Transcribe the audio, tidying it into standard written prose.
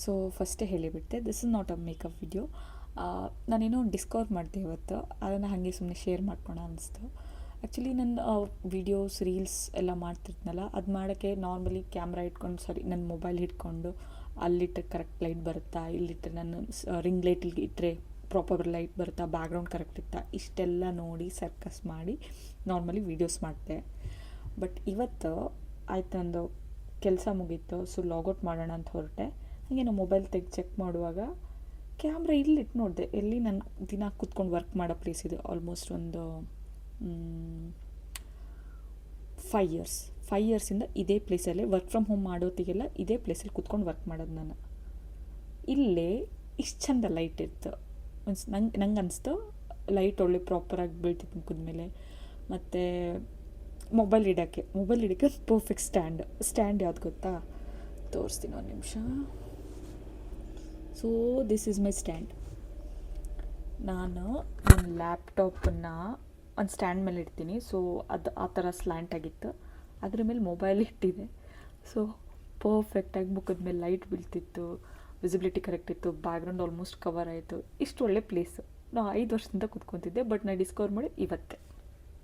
So ಫಸ್ಟೇ ಹೇಳಿಬಿಟ್ಟೆ, this is not a makeup video. ನಾನೇನೋ ಒಂದು ಡಿಸ್ಕವರ್ ಮಾಡಿದೆ ಇವತ್ತು, ಅದನ್ನು ಹಾಗೆ ಸುಮ್ಮನೆ ಶೇರ್ ಮಾಡ್ಕೊಳ ಅನಿಸ್ತು. ಆ್ಯಕ್ಚುಲಿ ನನ್ನ ವೀಡಿಯೋಸ್ ರೀಲ್ಸ್ ಎಲ್ಲ ಮಾಡ್ತಿರ್ತೀನಲ್ಲ, ಅದು ಮಾಡೋಕ್ಕೆ ನಾರ್ಮಲಿ ಕ್ಯಾಮ್ರಾ ಇಟ್ಕೊಂಡು ನನ್ನ ಮೊಬೈಲ್ ಹಿಡ್ಕೊಂಡು ಅಲ್ಲಿಟ್ಟರೆ ಕರೆಕ್ಟ್ ಲೈಟ್ ಬರುತ್ತಾ, ಇಲ್ಲಿಟ್ಟರೆ ನಾನು ರಿಂಗ್ ಲೈಟಿಗೆ ಇಟ್ಟರೆ ಪ್ರಾಪರ್ ಲೈಟ್ ಬರುತ್ತಾ, ಬ್ಯಾಕ್ಗ್ರೌಂಡ್ ಕರೆಕ್ಟ್ ಇತ್ತಾ, ಇಷ್ಟೆಲ್ಲ ನೋಡಿ ಸರ್ಕಸ್ ಮಾಡಿ ನಾರ್ಮಲಿ ವೀಡಿಯೋಸ್ ಮಾಡಿದೆ. ಬಟ್ ಇವತ್ತು ಆಯ್ತು, ನಂದು ಕೆಲಸ ಮುಗೀತು, ಸೊ ಲಾಗೌಟ್ ಮಾಡೋಣ ಅಂತ ಹೊರಟೆ. ಹಾಗೆ ನಾನು ಮೊಬೈಲ್ ತೆಗೆದು ಚೆಕ್ ಮಾಡುವಾಗ ಕ್ಯಾಮ್ರಾ ಇಲ್ಲಿಟ್ಟು ನೋಡಿದೆ, ಎಲ್ಲಿ ನಾನು ದಿನ ಕೂತ್ಕೊಂಡು ವರ್ಕ್ ಮಾಡೋ ಪ್ಲೇಸ್ ಇದೆ. ಆಲ್ಮೋಸ್ಟ್ ಒಂದು 5 ಇಯರ್ಸಿಂದ ಇದೇ ಪ್ಲೇಸಲ್ಲೇ ವರ್ಕ್ ಫ್ರಮ್ ಹೋಮ್ ಮಾಡೋತ್ತಿಗೆಲ್ಲ ಇದೇ ಪ್ಲೇಸಲ್ಲಿ ಕೂತ್ಕೊಂಡು ವರ್ಕ್ ಮಾಡೋದು ನಾನು. ಇಲ್ಲೇ ಇಷ್ಟು ಚಂದ ಲೈಟ್ ಇತ್ತು. ನಂಗೆ ಅನಿಸ್ತು ಲೈಟ್ ಒಳ್ಳೆ ಪ್ರಾಪರಾಗಿ ಬೀಳ್ತಿತ್ತು ಮುಖದ ಮೇಲೆ. ಮತ್ತು ಮೊಬೈಲ್ ಇಡೋಕ್ಕೆ ಒಂದು ಪರ್ಫೆಕ್ಟ್ ಸ್ಟ್ಯಾಂಡ್ ಯಾವ್ದು ಗೊತ್ತಾ, ತೋರಿಸ್ತೀನಿ ಒಂದು ನಿಮಿಷ. So this is my stand. ನಾನು ನನ್ನ ಲ್ಯಾಪ್ಟಾಪನ್ನು ಒಂದು ಸ್ಟ್ಯಾಂಡ್ ಮೇಲೆ ಇಡ್ತೀನಿ. ಸೊ ಅದು ಆ ಥರ ಸ್ಲ್ಯಾಂಟ್ ಆಗಿತ್ತು, ಅದ್ರ ಮೇಲೆ ಮೊಬೈಲ್ ಇಟ್ಟಿದೆ. ಸೊ ಪರ್ಫೆಕ್ಟಾಗಿ ಮುಖದ ಮೇಲೆ ಲೈಟ್ ಬೀಳ್ತಿತ್ತು, ವಿಸಿಬಿಲಿಟಿ ಕರೆಕ್ಟ್ ಇತ್ತು, ಬ್ಯಾಕ್ಗ್ರೌಂಡ್ ಆಲ್ಮೋಸ್ಟ್ ಕವರ್ ಆಯಿತು. ಇಷ್ಟು ಒಳ್ಳೆ ಪ್ಲೇಸು. ನಾನು 5 ವರ್ಷದಿಂದ ಕೂತ್ಕೊತಿದ್ದೆ, ಬಟ್ ನಾನು ಡಿಸ್ಕವರ್ ಮಾಡಿ ಇವತ್ತೇ.